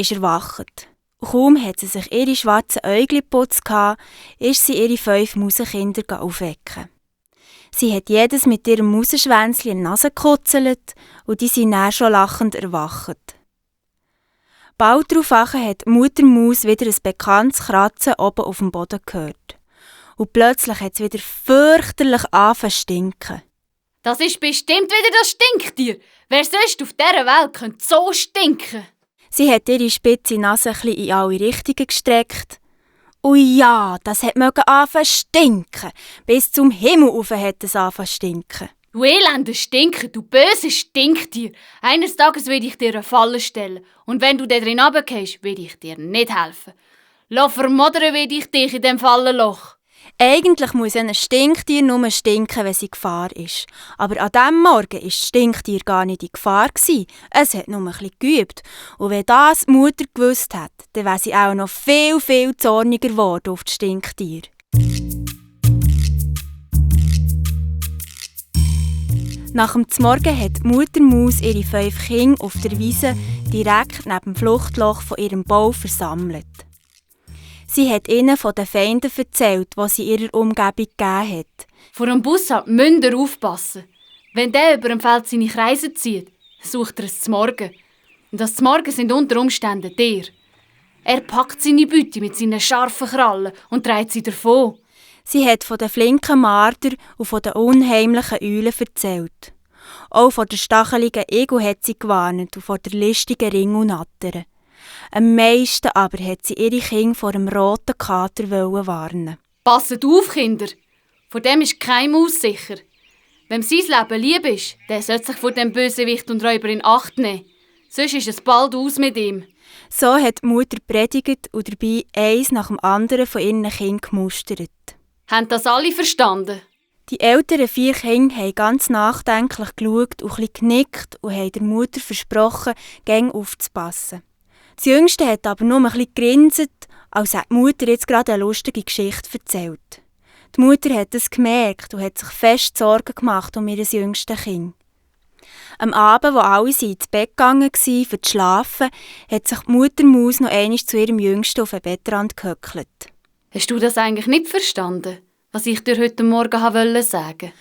ist erwacht. Und kaum hat sie sich ihre schwarzen Äugel geputzt, ist sie ihre 5 Mausenkinder aufwecken. Sie hat jedes mit ihrem Mausenschwänzchen in die Nase gekutzelt und die sind dann schon lachend erwacht. Bald darauf hat die Muttermaus wieder ein bekanntes Kratzen oben auf dem Boden gehört. Und plötzlich hat es wieder fürchterlich angefangen zu stinken. Das ist bestimmt wieder das Stinktier. Wer sonst auf dieser Welt könnte so stinken? Sie hat ihre spitze Nase ein bisschen in alle Richtungen gestreckt. Und ja, das hat angefangen zu stinken. Bis zum Himmel rauf hat es angefangen zu stinken. Du elender Stinker, du böses Stinktier. Eines Tages will ich dir eine Falle stellen. Und wenn du da drin runtergehst, will ich dir nicht helfen. Lass vermodern will ich dich in dem Fallenloch. Eigentlich muss ein Stinktier nur stinken, wenn sie in Gefahr ist. Aber an diesem Morgen war das Stinktier gar nicht in Gefahr. Es hat nur ein bisschen geübt. Und wenn das die Mutter gewusst hat, dann wäre sie auch noch viel, viel zorniger geworden auf das Stinktier. Nach dem Morgen hat die Muttermaus ihre 5 Kinder auf der Wiese direkt neben dem Fluchtloch von ihrem Bau versammelt. Sie hat ihnen von den Feinden erzählt, die sie ihrer Umgebung gegeben hat. Vor dem Bussard müsst ihr aufpassen. Wenn der über dem Feld seine Kreise zieht, sucht er es zum Morgen. Und das Morgen sind unter Umständen dir. Er packt seine Beute mit seinen scharfen Krallen und trägt sie davon. Sie hat von den flinken Marder und von den unheimlichen Eulen erzählt. Auch von der stacheligen Igel hat sie gewarnt und von der listigen Ring und Nattern. Am meisten aber hat sie ihre Kinder vor dem roten Kater warnen. Passet auf, Kinder! Vor dem ist kein Maus sicher. Wem sein Leben lieb ist, der sollte sich vor dem Bösewicht und Räuber in Acht nehmen. Sonst ist es bald aus mit ihm. So hat die Mutter predigt und dabei eins nach dem anderen von ihren Kindern gemustert. Haben das alle verstanden? Die älteren 4 Kinder haben ganz nachdenklich geschaut und ein bisschen genickt und haben der Mutter versprochen, gäng aufzupassen. Das Jüngste hat aber nur ein bisschen gegrinset, als hätte die Mutter jetzt gerade eine lustige Geschichte erzählt. Die Mutter hat es gemerkt und hat sich fest Sorgen gemacht um ihr jüngstes Kind. Am Abend, wo alle ins Bett gegangen waren, um zu schlafen, hat sich die Muttermaus noch einmal zu ihrem Jüngsten auf den Bettrand gehöckelt. Hast du das eigentlich nicht verstanden, was ich dir heute Morgen sagen wollte?